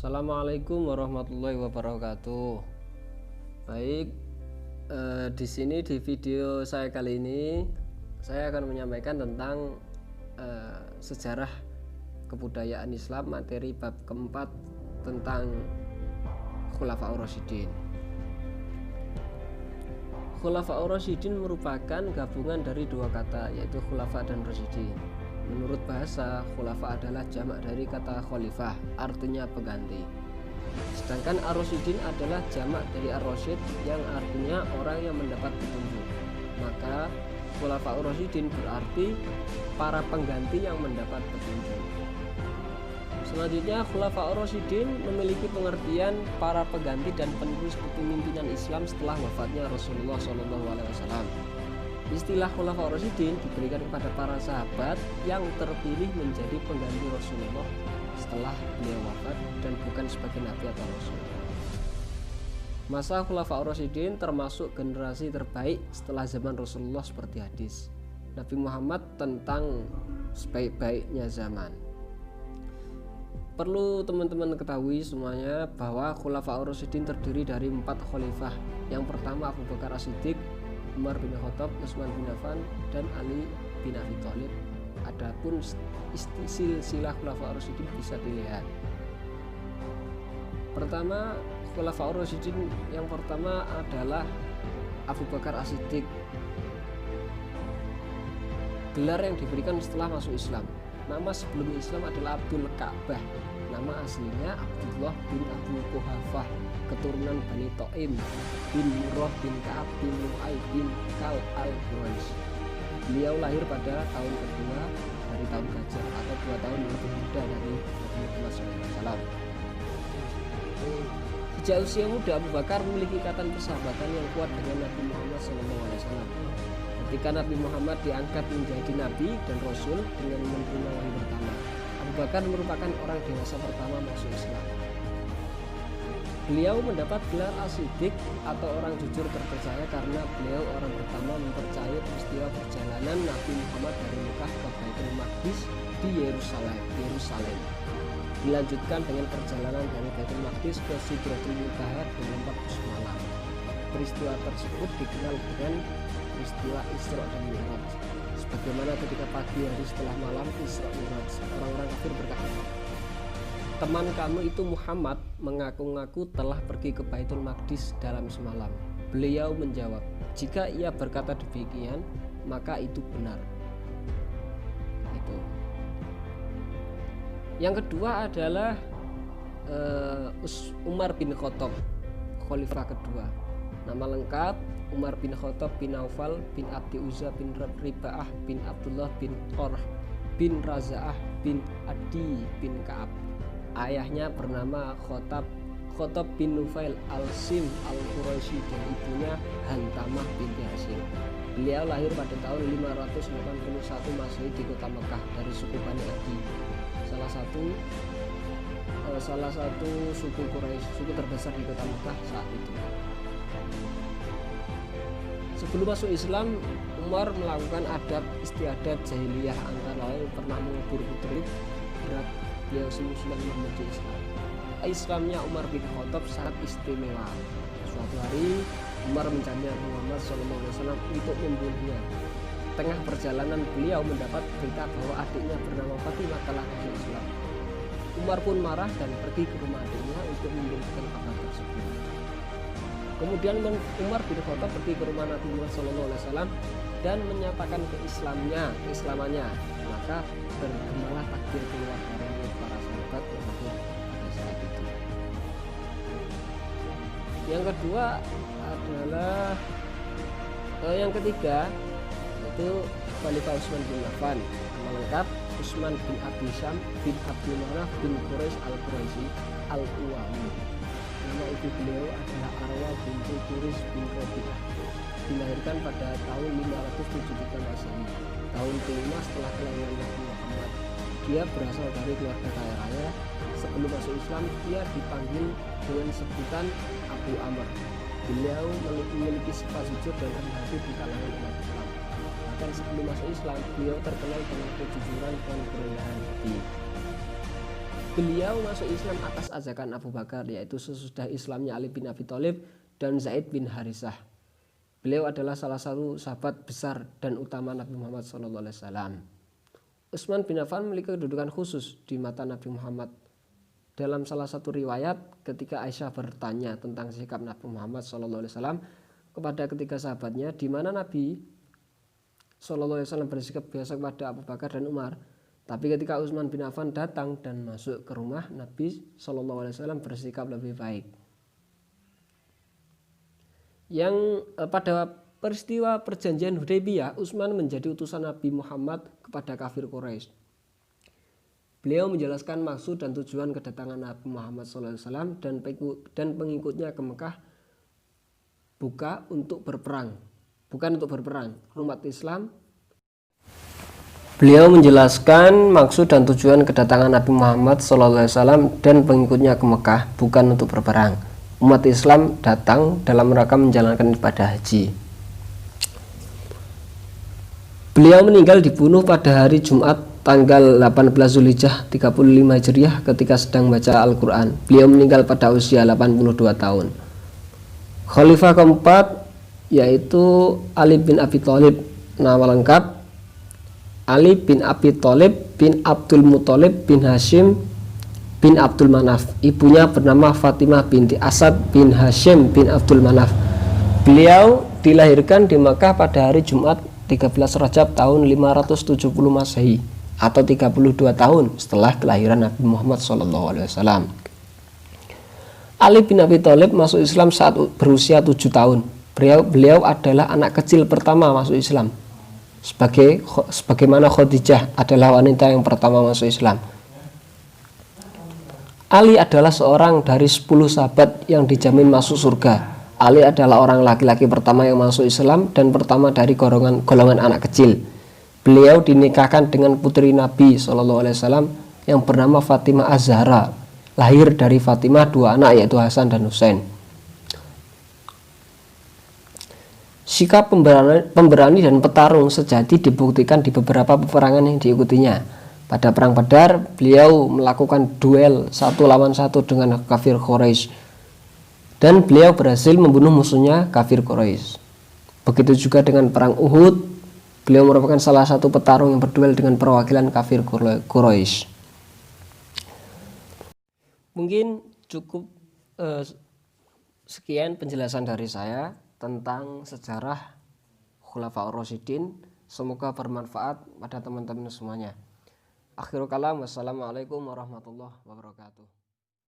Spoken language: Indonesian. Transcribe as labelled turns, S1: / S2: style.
S1: Assalamualaikum warahmatullahi wabarakatuh. Baik, di sini di video saya kali ini saya akan menyampaikan tentang sejarah kebudayaan Islam, materi bab keempat tentang Khulafaur Rasyidin. Khulafaur Rasyidin merupakan gabungan dari dua kata, yaitu khulafa dan rasyidin. Menurut bahasa, khulafa adalah jamak dari kata khalifah, artinya pengganti. Sedangkan ar-rasyidin adalah jamak dari ar-rasyid yang artinya orang yang mendapat petunjuk. Maka khulafaur rasyidin berarti para pengganti yang mendapat petunjuk. Selanjutnya, khulafaur rasyidin memiliki pengertian para pengganti dan penerus kepemimpinan Islam setelah wafatnya Rasulullah SAW. Istilah khulafaur rasyidin diberikan kepada para sahabat yang terpilih menjadi pengganti Rasulullah setelah beliau wafat dan bukan sebagai nabi atau rasul. Masa khulafaur rasyidin termasuk generasi terbaik setelah zaman Rasulullah seperti hadis Nabi Muhammad tentang sebaik-baiknya zaman. Perlu teman-teman ketahui semuanya bahwa khulafaur rasyidin terdiri dari 4 khalifah. Yang pertama Abu Bakar As-Siddiq, Umar bin Khattab, Utsman bin Affan, dan Ali bin Abi Thalib. Adapun silsilah khulafaur rasyidin bisa dilihat. Pertama, khulafaur rasyidin yang pertama adalah Abu Bakar As-Siddiq. Gelar yang diberikan setelah masuk Islam. Nama sebelum Islam adalah Abdul Ka'bah. Nama aslinya Abdullah bin Abu Quhafah, keturunan Bani Taim bin Murrah bin Ka'ab bin Lu'ay bin Kal al-Quraisy. Beliau lahir pada tahun kedua dari tahun Gajah atau 2 tahun lebih muda dari Muhammad SAW. Sejak usia muda, Abu Bakar memiliki ikatan persahabatan yang kuat dengan Nabi Muhammad SAW. Ketika Nabi Muhammad diangkat menjadi Nabi dan Rasul dengan menerima wahyu pertama, Abu Bakar merupakan orang dewasa pertama masuk Islam. Beliau mendapat gelar As-Siddiq atau orang jujur terpercaya karena beliau orang pertama mempercayai peristiwa perjalanan Nabi Muhammad dari Mekah ke Baitul Maqdis di Yerusalem. Dilanjutkan dengan perjalanan dari Baitul Maqdis ke Sidratul Muntaha dengan 40 malam. Peristiwa tersebut dikenal dengan peristiwa Isra dan Mi'raj. Sebagaimana ketika pagi hari setelah malam Isra Mi'raj, orang-orang kafir berkata, "Teman kamu itu Muhammad mengaku-ngaku telah pergi ke Baitul Maqdis dalam semalam." Beliau menjawab, "Jika ia berkata demikian, maka itu benar." Itu. Yang kedua adalah Umar bin Khattab, khalifah kedua. Nama lengkap Umar bin Khattab bin Naufal bin Abdi Uzza bin Ribaah bin Abdullah bin Qorah bin Raza'ah bin Adi bin Ka'ab. Ayahnya bernama Khattab bin Nufail al-Sim al-Quraisy dan ibunya Hantamah binti Hashim. Beliau lahir pada tahun 581 Masehi di kota Mekah dari suku Bani Adi, salah satu suku Quraisy, suku terbesar di kota Mekah saat itu. Sebelum masuk Islam, Umar melakukan adab istiadat jahiliyah, antara lain pernah mengubur putri berat beliau sudah menuju Islam. Islamnya Umar bin Khattab sangat istimewa. Suatu hari Umar mencari Muhammad SAW untuk membunuhnya. Tengah perjalanan beliau mendapat berita bahwa adiknya bernama Fatimah telah masuk Islam. Umar pun marah dan pergi ke rumah adiknya untuk memberitakan kabar tersebut. Kemudian Umar bin Khattab pergi ke rumah Nabi Muhammad SAW dan menyatakan keislamannya. Maka bergemalah takbir keluar dari mulut para sahabat yang hadir pada saat itu. Yang kedua adalah yang ketiga yaitu Khalifah Utsman bin Affan. Nama lengkap Utsman bin Abi Syam bin Abdul Manaf bin Quraisy al-Quraisy al-Uwami. Nama ibu beliau adalah Arwa binti Turis bin Rabi'ah. Dilahirkan pada tahun 573 Masehi, tahun kelima setelah kelahiran Nabi Muhammad. Dia berasal dari keluarga kaya raya. Sebelum masuk Islam, dia dipanggil dengan sebutan Abu Amr. Beliau memiliki sifat jujur dan rendah hati di kalangan umat Islam. Bahkan sebelum masuk Islam, beliau terkenal dengan kejujuran dan kerendahan hati. Beliau masuk Islam atas ajakan Abu Bakar, yaitu sesudah Islamnya Ali bin Abi Thalib dan Zaid bin Harisah. Beliau adalah salah satu sahabat besar dan utama Nabi Muhammad SAW. Utsman bin Affan memiliki kedudukan khusus di mata Nabi Muhammad. Dalam salah satu riwayat, ketika Aisyah bertanya tentang sikap Nabi Muhammad SAW kepada ketiga sahabatnya, di mana Nabi SAW bersikap biasa kepada Abu Bakar dan Umar. Tapi ketika Utsman bin Affan datang dan masuk ke rumah, Nabi SAW bersikap lebih baik. Yang pada peristiwa perjanjian Hudaybiyah, Utsman menjadi utusan Nabi Muhammad kepada kafir Quraisy. Beliau menjelaskan maksud dan tujuan kedatangan Nabi Muhammad SAW dan pengikutnya ke Mekah bukan untuk berperang. Umat Islam. Beliau menjelaskan maksud dan tujuan kedatangan Nabi Muhammad SAW dan pengikutnya ke Mekah bukan untuk berperang. Umat Islam datang dalam rangka menjalankan ibadah haji. Beliau meninggal dibunuh pada hari Jumat tanggal 18 Zulhijjah 35 Hijriah ketika sedang baca Al-Quran. Beliau meninggal pada usia 82 tahun. Khalifah keempat yaitu Ali bin Abi Thalib. Nama lengkap Ali bin Abi Thalib bin Abdul Muthalib bin Hashim bin Abdul Manaf. Ibunya bernama Fatimah binti Asad bin Hashim bin Abdul Manaf. Beliau dilahirkan di Makkah pada hari Jumat 13 Rajab tahun 570 Masehi atau 32 tahun setelah kelahiran Nabi Muhammad SAW. Ali bin Abi Thalib masuk Islam saat berusia 7 tahun. Beliau adalah anak kecil pertama masuk Islam. Sebagaimana Khadijah adalah wanita yang pertama masuk Islam. Ali adalah seorang dari 10 sahabat yang dijamin masuk surga. Ali adalah orang laki-laki pertama yang masuk Islam dan pertama dari golongan anak kecil. Beliau dinikahkan dengan putri Nabi SAW yang bernama Fatimah Az-Zahra. Lahir dari Fatimah 2 anak yaitu Hasan dan Husain. Sikap pemberani dan petarung sejati dibuktikan di beberapa peperangan yang diikutinya. Pada perang Badar, beliau melakukan duel 1 lawan 1 dengan kafir Quraisy dan beliau berhasil membunuh musuhnya kafir Quraisy. Begitu juga dengan perang Uhud, beliau merupakan salah satu petarung yang berduel dengan perwakilan kafir Quraisy. Mungkin cukup sekian penjelasan dari saya tentang sejarah Khulafaur Rasyidin. Semoga bermanfaat pada teman-teman semuanya. Akhirul kalam, wassalamualaikum warahmatullahi wabarakatuh.